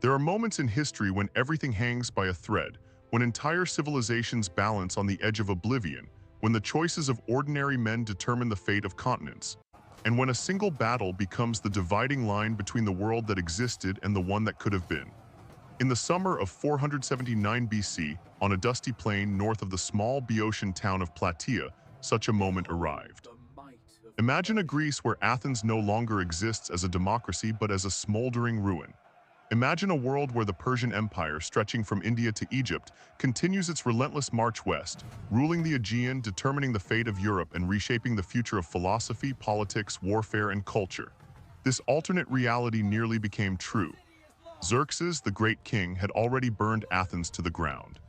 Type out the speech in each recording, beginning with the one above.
There are moments in history when everything hangs by a thread, when entire civilizations balance on the edge of oblivion, when the choices of ordinary men determine the fate of continents, and when a single battle becomes the dividing line between the world that existed and the one that could have been. In the summer of 479 BC, on a dusty plain north of the small Boeotian town of Plataea, such a moment arrived. Imagine a Greece where Athens no longer exists as a democracy but as a smoldering ruin. Imagine a world where the Persian Empire, stretching from India to Egypt, continues its relentless march west, ruling the Aegean, determining the fate of Europe, and reshaping the future of philosophy, politics, warfare, and culture. This alternate reality nearly became true. Xerxes, the great king, had already burned Athens to the ground.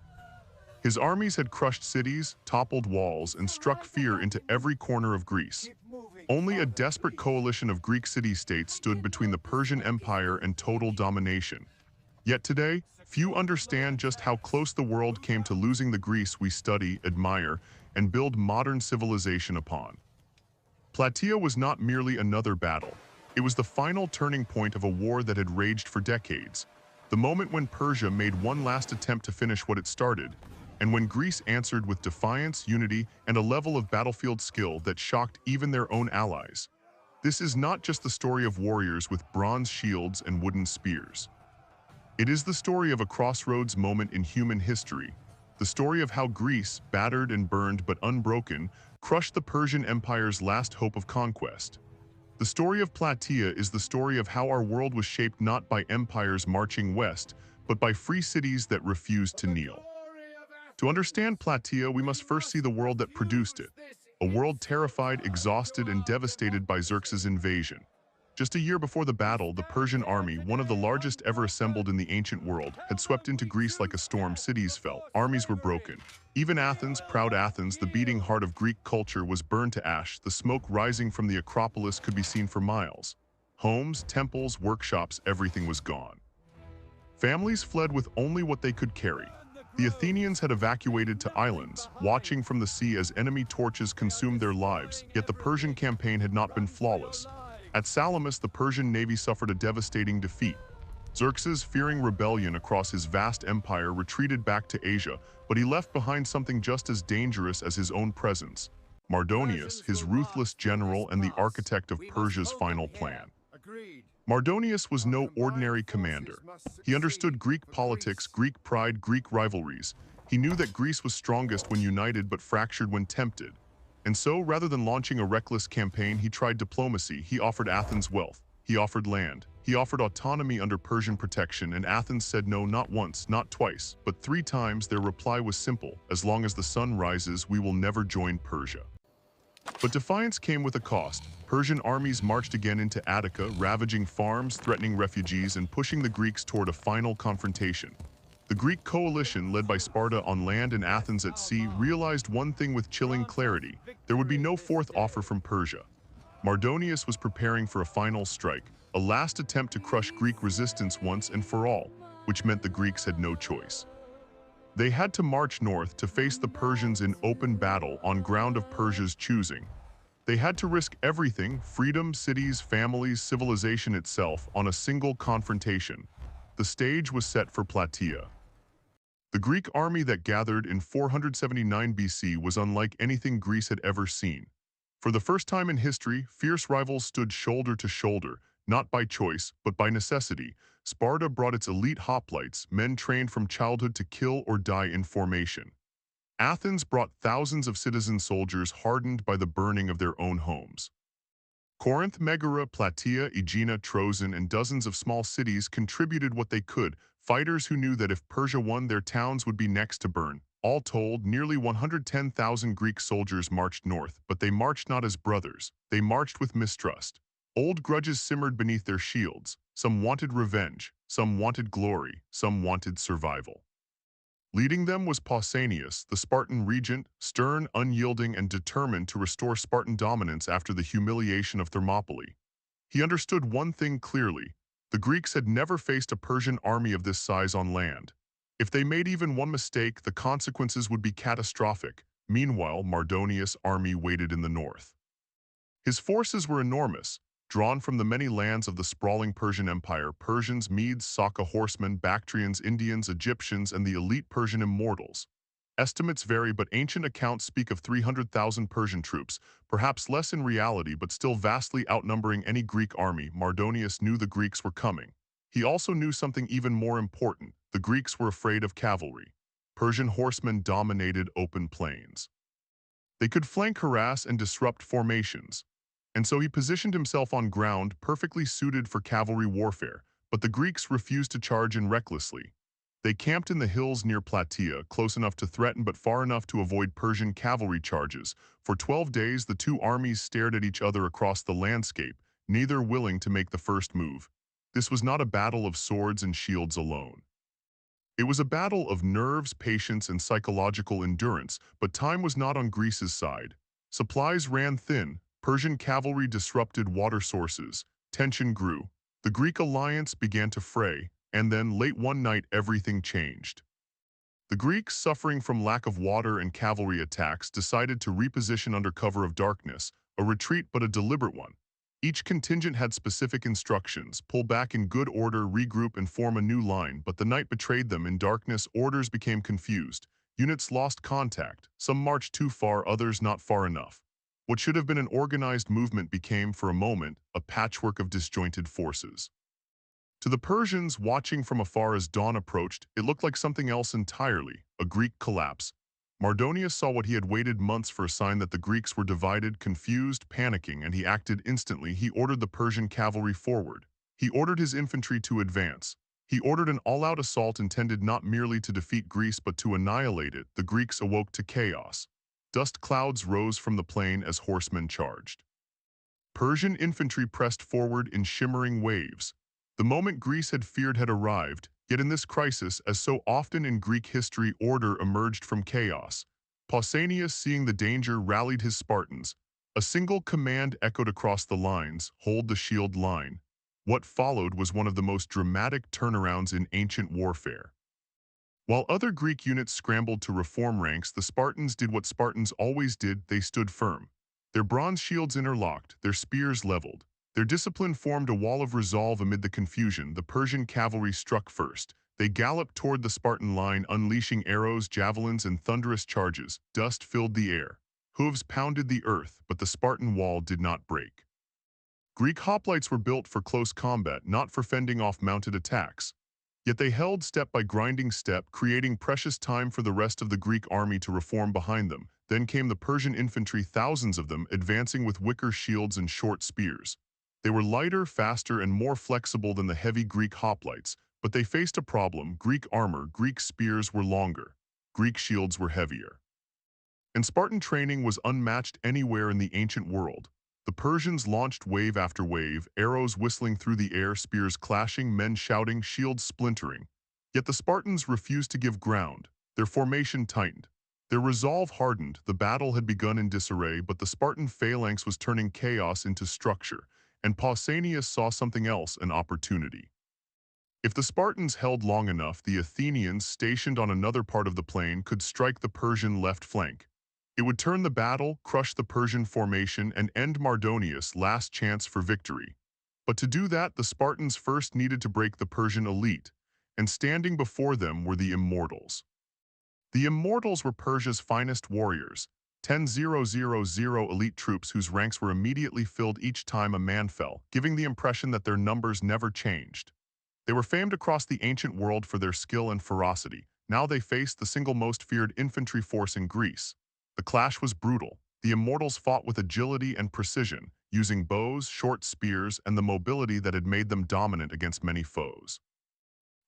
His armies had crushed cities, toppled walls, and struck fear into every corner of Greece. Only a desperate coalition of Greek city-states stood between the Persian Empire and total domination. Yet today, few understand just how close the world came to losing the Greece we study, admire, and build modern civilization upon. Plataea was not merely another battle. It was the final turning point of a war that had raged for decades, the moment when Persia made one last attempt to finish what it started, and when Greece answered with defiance, unity, and a level of battlefield skill that shocked even their own allies. This is not just the story of warriors with bronze shields and wooden spears. It is the story of a crossroads moment in human history, the story of how Greece, battered and burned but unbroken, crushed the Persian Empire's last hope of conquest. The story of Plataea is the story of how our world was shaped not by empires marching west, but by free cities that refused to kneel. To understand Plataea, we must first see the world that produced it, a world terrified, exhausted, and devastated by Xerxes' invasion. Just a year before the battle, the Persian army, one of the largest ever assembled in the ancient world, had swept into Greece like a storm. Cities fell, armies were broken. Even Athens, proud Athens, the beating heart of Greek culture, was burned to ash. The smoke rising from the Acropolis could be seen for miles. Homes, temples, workshops, everything was gone. Families fled with only what they could carry. The Athenians had evacuated to islands, watching from the sea as enemy torches consumed their lives, yet the Persian campaign had not been flawless. At Salamis, the Persian navy suffered a devastating defeat. Xerxes, fearing rebellion across his vast empire, retreated back to Asia, but he left behind something just as dangerous as his own presence: Mardonius, his ruthless general and the architect of Persia's final plan. Mardonius was no ordinary commander. He understood Greek politics, Greek pride, Greek rivalries. He knew that Greece was strongest when united but fractured when tempted. And so, rather than launching a reckless campaign, he tried diplomacy. He offered Athens wealth. He offered land. He offered autonomy under Persian protection, and Athens said no, not once, not twice, but 3 times. Their reply was simple: as long as the sun rises, we will never join Persia. But defiance came with a cost. Persian armies marched again into Attica, ravaging farms, threatening refugees, and pushing the Greeks toward a final confrontation. The Greek coalition, led by Sparta on land and Athens at sea, realized one thing with chilling clarity: there would be no fourth offer from Persia. Mardonius was preparing for a final strike, a last attempt to crush Greek resistance once and for all, which meant the Greeks had no choice. They had to march north to face the Persians in open battle on ground of Persia's choosing. They had to risk everything: freedom, cities, families, civilization itself, on a single confrontation. The stage was set for Plataea. The Greek army that gathered in 479 BC was unlike anything Greece had ever seen. For the first time in history, fierce rivals stood shoulder to shoulder, not by choice, but by necessity. Sparta brought its elite hoplites, men trained from childhood to kill or die in formation. Athens brought thousands of citizen soldiers hardened by the burning of their own homes. Corinth, Megara, Plataea, Aegina, Troezen, and dozens of small cities contributed what they could, fighters who knew that if Persia won, their towns would be next to burn. All told, nearly 110,000 Greek soldiers marched north, but they marched not as brothers. They marched with mistrust. Old grudges simmered beneath their shields. Some wanted revenge, some wanted glory, some wanted survival. Leading them was Pausanias, the Spartan regent, stern, unyielding, and determined to restore Spartan dominance after the humiliation of Thermopylae. He understood one thing clearly: the Greeks had never faced a Persian army of this size on land. If they made even one mistake, the consequences would be catastrophic. Meanwhile, Mardonius' army waited in the north. His forces were enormous, drawn from the many lands of the sprawling Persian Empire: Persians, Medes, Saka horsemen, Bactrians, Indians, Egyptians, and the elite Persian immortals. Estimates vary, but ancient accounts speak of 300,000 Persian troops, perhaps less in reality but still vastly outnumbering any Greek army. Mardonius knew the Greeks were coming. He also knew something even more important: the Greeks were afraid of cavalry. Persian horsemen dominated open plains. They could flank, harass, and disrupt formations. And so he positioned himself on ground perfectly suited for cavalry warfare, but the Greeks refused to charge in recklessly. They camped in the hills near Plataea, close enough to threaten but far enough to avoid Persian cavalry charges. For 12 days, the two armies stared at each other across the landscape, neither willing to make the first move. This was not a battle of swords and shields alone. It was a battle of nerves, patience, and psychological endurance, but time was not on Greece's side. Supplies ran thin, Persian cavalry disrupted water sources, tension grew. The Greek alliance began to fray, and then, late one night, everything changed. The Greeks, suffering from lack of water and cavalry attacks, decided to reposition under cover of darkness, a retreat but a deliberate one. Each contingent had specific instructions: pull back in good order, regroup, and form a new line, but the night betrayed them. In darkness, orders became confused. Units lost contact, some marched too far, others not far enough. What should have been an organized movement became, for a moment, a patchwork of disjointed forces. To the Persians, watching from afar as dawn approached, it looked like something else entirely: a Greek collapse. Mardonius saw what he had waited months for: a sign that the Greeks were divided, confused, panicking, and he acted instantly. He ordered the Persian cavalry forward. He ordered his infantry to advance. He ordered an all-out assault intended not merely to defeat Greece but to annihilate it. The Greeks awoke to chaos. Dust clouds rose from the plain as horsemen charged. Persian infantry pressed forward in shimmering waves. The moment Greece had feared had arrived, yet in this crisis, as so often in Greek history, order emerged from chaos. Pausanias, seeing the danger, rallied his Spartans. A single command echoed across the lines: hold the shield line. What followed was one of the most dramatic turnarounds in ancient warfare. While other Greek units scrambled to reform ranks, the Spartans did what Spartans always did: they stood firm. Their bronze shields interlocked, their spears leveled. Their discipline formed a wall of resolve amid the confusion. The Persian cavalry struck first. They galloped toward the Spartan line, unleashing arrows, javelins, and thunderous charges. Dust filled the air. Hooves pounded the earth, but the Spartan wall did not break. Greek hoplites were built for close combat, not for fending off mounted attacks. Yet they held step by grinding step, creating precious time for the rest of the Greek army to reform behind them. Then came the Persian infantry, thousands of them, advancing with wicker shields and short spears. They were lighter, faster, and more flexible than the heavy Greek hoplites, but they faced a problem: Greek armor. Greek spears were longer. Greek shields were heavier. And Spartan training was unmatched anywhere in the ancient world. The Persians launched wave after wave, arrows whistling through the air, spears clashing, men shouting, shields splintering. Yet the Spartans refused to give ground. Their formation tightened. Their resolve hardened. The battle had begun in disarray, but the Spartan phalanx was turning chaos into structure. And Pausanias saw something else: an opportunity. If the Spartans held long enough, the Athenians, stationed on another part of the plain, could strike the Persian left flank. It would turn the battle, crush the Persian formation, and end Mardonius' last chance for victory. But to do that, the Spartans first needed to break the Persian elite, and standing before them were the Immortals. The Immortals were Persia's finest warriors, 10,000 elite troops whose ranks were immediately filled each time a man fell, giving the impression that their numbers never changed. They were famed across the ancient world for their skill and ferocity. Now they faced the single most feared infantry force in Greece. The clash was brutal. The Immortals fought with agility and precision, using bows, short spears, and the mobility that had made them dominant against many foes.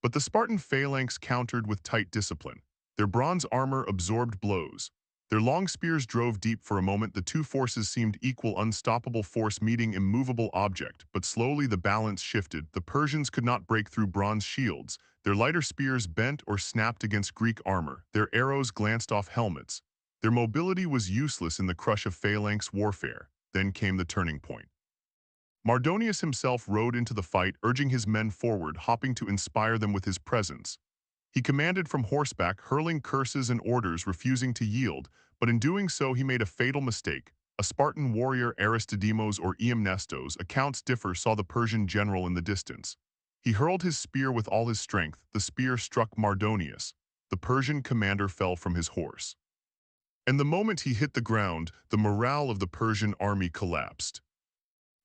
But the Spartan phalanx countered with tight discipline. Their bronze armor absorbed blows. Their long spears drove deep. For a moment, the two forces seemed equal, unstoppable force meeting immovable object, but slowly the balance shifted. The Persians could not break through bronze shields. Their lighter spears bent or snapped against Greek armor. Their arrows glanced off helmets. Their mobility was useless in the crush of phalanx warfare. Then came the turning point. Mardonius himself rode into the fight, urging his men forward, hoping to inspire them with his presence. He commanded from horseback, hurling curses and orders, refusing to yield, but in doing so he made a fatal mistake. A Spartan warrior, Aristodemos or Iamnestos, accounts differ, saw the Persian general in the distance. He hurled his spear with all his strength. The spear struck Mardonius. The Persian commander fell from his horse. And the moment he hit the ground, the morale of the Persian army collapsed.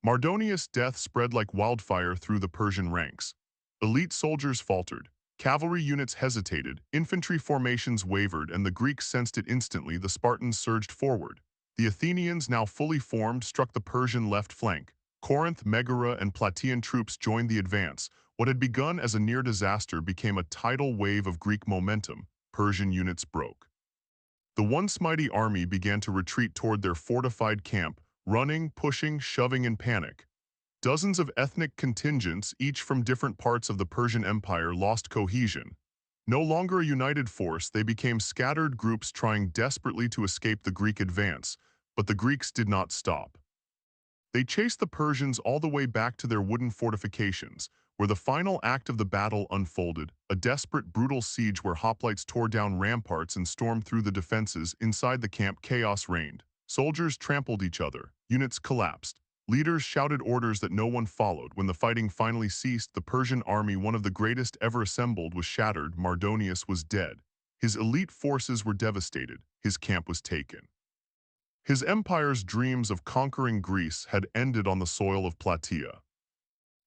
Mardonius' death spread like wildfire through the Persian ranks. Elite soldiers faltered. Cavalry units hesitated, infantry formations wavered, and the Greeks sensed it instantly. The Spartans surged forward. The Athenians, now fully formed, struck the Persian left flank. Corinth, Megara, and Plataean troops joined the advance. What had begun as a near disaster became a tidal wave of Greek momentum. Persian units broke. The once mighty army began to retreat toward their fortified camp, running, pushing, shoving in panic. Dozens of ethnic contingents, each from different parts of the Persian Empire, lost cohesion. No longer a united force, they became scattered groups trying desperately to escape the Greek advance, but the Greeks did not stop. They chased the Persians all the way back to their wooden fortifications, where the final act of the battle unfolded, a desperate, brutal siege where hoplites tore down ramparts and stormed through the defenses. Inside the camp, chaos reigned. Soldiers trampled each other, units collapsed. Leaders shouted orders that no one followed. When the fighting finally ceased, the Persian army, one of the greatest ever assembled, was shattered. Mardonius was dead. His elite forces were devastated. His camp was taken. His empire's dreams of conquering Greece had ended on the soil of Plataea.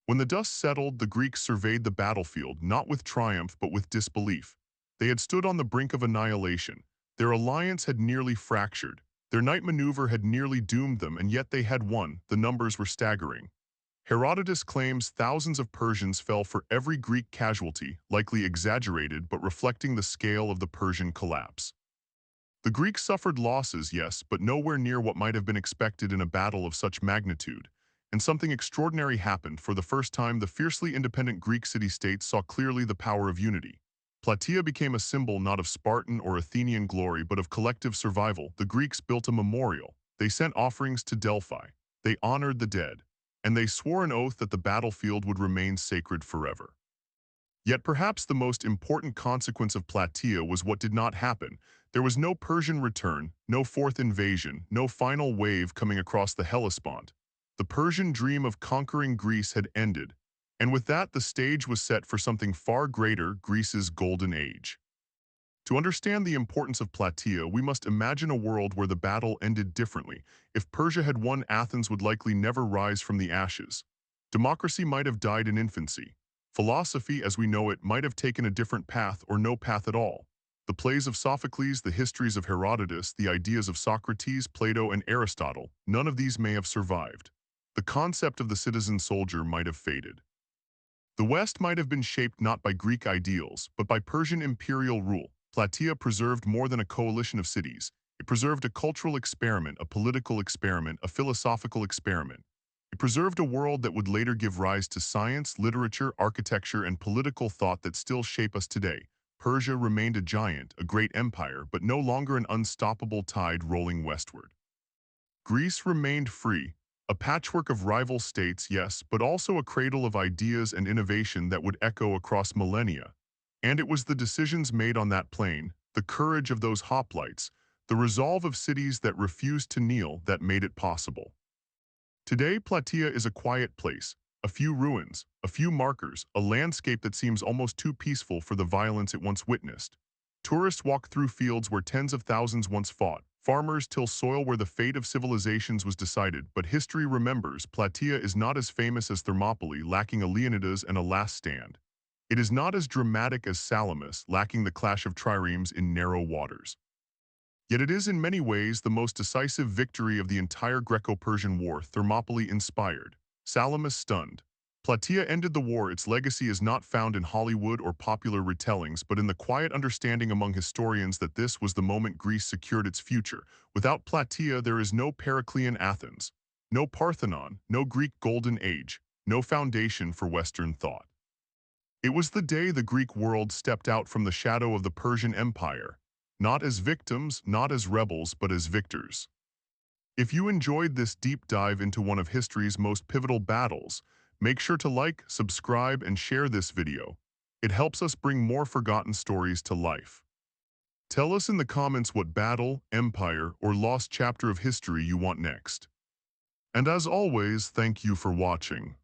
When the dust settled, the Greeks surveyed the battlefield, not with triumph but with disbelief. They had stood on the brink of annihilation. Their alliance had nearly fractured. Their night maneuver had nearly doomed them, and yet they had won. The numbers were staggering. Herodotus claims thousands of Persians fell for every Greek casualty, likely exaggerated but reflecting the scale of the Persian collapse. The Greeks suffered losses, yes, but nowhere near what might have been expected in a battle of such magnitude. And something extraordinary happened. For the first time, the fiercely independent Greek city-states saw clearly the power of unity. Plataea became a symbol not of Spartan or Athenian glory, but of collective survival. The Greeks built a memorial. They sent offerings to Delphi. They honored the dead. And they swore an oath that the battlefield would remain sacred forever. Yet perhaps the most important consequence of Plataea was what did not happen. There was no Persian return, no fourth invasion, no final wave coming across the Hellespont. The Persian dream of conquering Greece had ended, and with that the stage was set for something far greater, Greece's golden age. To understand the importance of Plataea, we must imagine a world where the battle ended differently. If Persia had won, Athens would likely never rise from the ashes. Democracy might have died in infancy. Philosophy, as we know it, might have taken a different path or no path at all. The plays of Sophocles, the histories of Herodotus, the ideas of Socrates, Plato, and Aristotle, none of these may have survived. The concept of the citizen soldier might have faded. The West might have been shaped not by Greek ideals, but by Persian imperial rule. Plataea preserved more than a coalition of cities. It preserved a cultural experiment, a political experiment, a philosophical experiment. It preserved a world that would later give rise to science, literature, architecture, and political thought that still shape us today. Persia remained a giant, a great empire, but no longer an unstoppable tide rolling westward. Greece remained free, a patchwork of rival states, yes, but also a cradle of ideas and innovation that would echo across millennia. And it was the decisions made on that plain, the courage of those hoplites, the resolve of cities that refused to kneel, that made it possible. Today, Plataea is a quiet place, a few ruins, a few markers, a landscape that seems almost too peaceful for the violence it once witnessed. Tourists walk through fields where tens of thousands once fought. Farmers till soil where the fate of civilizations was decided, but history remembers. Plataea is not as famous as Thermopylae, lacking a Leonidas and a last stand. It is not as dramatic as Salamis, lacking the clash of triremes in narrow waters. Yet it is in many ways the most decisive victory of the entire Greco-Persian War. Thermopylae inspired, Salamis stunned. Plataea ended the war. Its legacy is not found in Hollywood or popular retellings, but in the quiet understanding among historians that this was the moment Greece secured its future. Without Plataea, there is no Periclean Athens, no Parthenon, no Greek Golden Age, no foundation for Western thought. It was the day the Greek world stepped out from the shadow of the Persian Empire, not as victims, not as rebels, but as victors. If you enjoyed this deep dive into one of history's most pivotal battles, make sure to like, subscribe, and share this video. It helps us bring more forgotten stories to life. Tell us in the comments what battle, empire, or lost chapter of history you want next. And as always, thank you for watching.